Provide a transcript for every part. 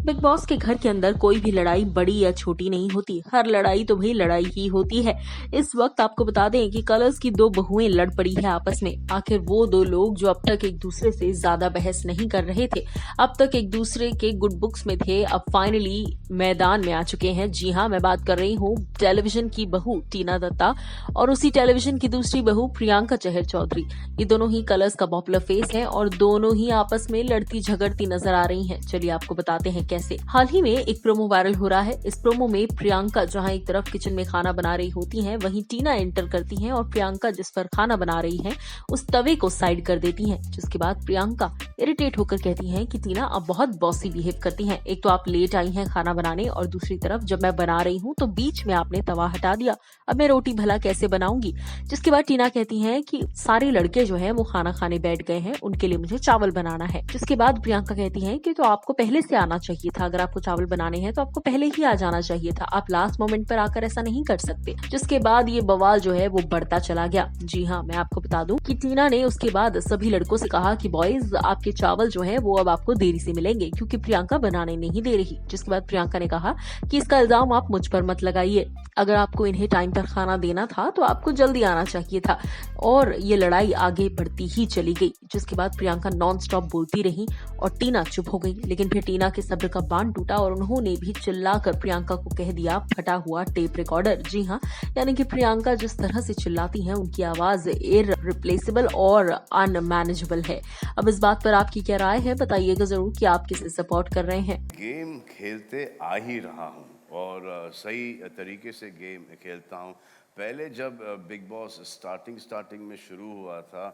Big boss के घर के अंदर कोई भी लड़ाई बड़ी या छोटी नहीं होती। हर लड़ाई तो भाई लड़ाई ही होती है। इस वक्त आपको बता दें कि कलर्स की दो बहुएं लड़ पड़ी है आपस में। आखिर वो दो लोग जो अब तक एक दूसरे से ज्यादा बहस नहीं कर रहे थे, अब तक एक दूसरे के गुड बुक्स में थे, अब फाइनली मैदान में आ चुके हैं। जी हाँ, मैं बात कर रही हूँ टेलीविजन की बहू टीना दत्ता और उसी टेलीविजन की दूसरी बहू प्रियंका चहर चौधरी। ये दोनों ही कलर्स का पॉपुलर फेस है और दोनों ही आपस में लड़ती झगड़ती नजर आ रही हैं। चलिए आपको बताते हैं कैसे। हाल ही में एक प्रोमो वायरल हो रहा है। इस प्रोमो में प्रियंका जहां एक तरफ किचन में खाना बना रही होती हैं, वहीं टीना एंटर करती हैं और प्रियंका जिस पर खाना बना रही हैं उस तवे को साइड कर देती हैं। जिसके बाद प्रियंका इरिटेट होकर कहती हैं कि टीना आप बहुत बॉसी बिहेव करती हैं। एक तो आप लेट आई हैं खाना बनाने और दूसरी तरफ जब मैं बना रही हूँ तो बीच में आपने तवा हटा दिया। अब मैं रोटी भला कैसे बनाऊंगी। जिसके बाद टीना कहती हैं कि सारे लड़के जो हैं वो खाना खाने बैठ गए हैं, उनके लिए मुझे चावल बनाना है। जिसके बाद प्रियंका कहती हैं कि तो आपको पहले से आना चाहिए था, अगर आपको चावल बनाने हैं तो आपको पहले ही आ जाना चाहिए था, आप लास्ट मोमेंट पर आकर ऐसा नहीं कर सकते। जिसके बाद ये बवाल जो है वो बढ़ता चला गया। जी हाँ, मैं आपको बता दूं कि टीना ने उसके बाद सभी लड़कों से कहा कि बॉयज आपके चावल जो है वो अब आपको देरी से मिलेंगे क्योंकि प्रियंका बनाने नहीं दे रही। जिसके बाद प्रियंका ने कहा कि इसका इल्जाम आप मुझ पर मत लगाइए, अगर आपको इन्हें टाइम पर खाना देना था तो आपको जल्दी आना चाहिए था। और ये लड़ाई आगे बढ़ती ही चली गई। जिसके बाद प्रियंका नॉन स्टॉप बोलती रही और टीना चुप हो गई। लेकिन फिर टीना के सब्र का बांध टूटा और उन्होंने भी चिल्लाकर प्रियंका को कह दिया फटा हुआ टेप रिकॉर्डर। जी हाँ, यानी कि प्रियंका जिस तरह से चिल्लाती हैं उनकी आवाज इररिप्लेसेबल और अनमैनेजेबल है। अब इस बात पर आपकी क्या राय है, बताइएगा जरूर कि आप किसे सपोर्ट कर रहे हैं। गेम खेलते आ ही रहा हूँ और सही तरीके से गेम खेलता हूँ। पहले जब बिग बॉस स्टार्टिंग में शुरू हुआ था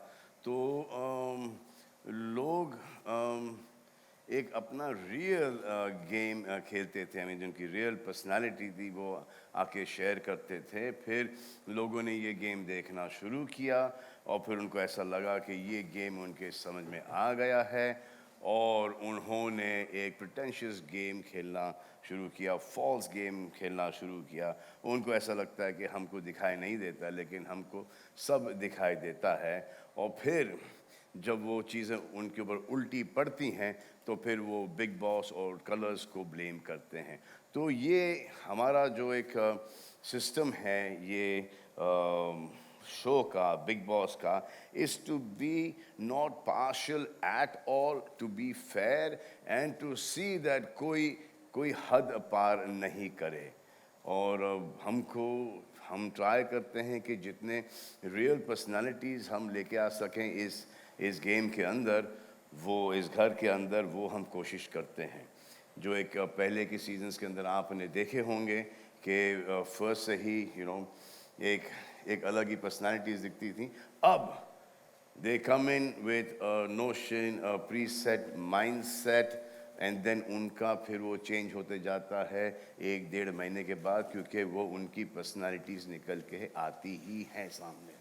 तो लोग एक अपना रियल गेम खेलते थे। जिनकी रियल पर्सनालिटी थी वो आके शेयर करते थे। फिर लोगों ने ये गेम देखना शुरू किया और फिर उनको ऐसा लगा कि ये गेम उनके समझ में आ गया है और उन्होंने एक प्रिटेंशियस गेम खेलना शुरू किया, फॉल्स गेम खेलना शुरू किया। उनको ऐसा लगता है कि हमको दिखाई नहीं देता लेकिन हमको सब दिखाई देता है। और फिर जब वो चीज़ें उनके ऊपर उल्टी पड़ती हैं तो फिर वो बिग बॉस और कलर्स को ब्लेम करते हैं। तो ये हमारा जो एक सिस्टम है ये शो का, बिग बॉस का, is to be not partial at all, to be fair and to see that कोई हद पार नहीं करे। और हम ट्राई करते हैं कि जितने रियल पर्सनालिटीज़ हम लेके आ सकें इस गेम के अंदर, वो इस घर के अंदर, वो हम कोशिश करते हैं। जो एक पहले के सीजन्स के अंदर आपने देखे होंगे कि फर्स्ट से ही एक अलग ही पर्सनालिटीज़ दिखती थी। अब they come in with notion, preset mindset and then उनका फिर वो चेंज होते जाता है 1-1.5 महीने के बाद, क्योंकि वो उनकी पर्सनालिटीज़ निकल के आती ही हैं सामने।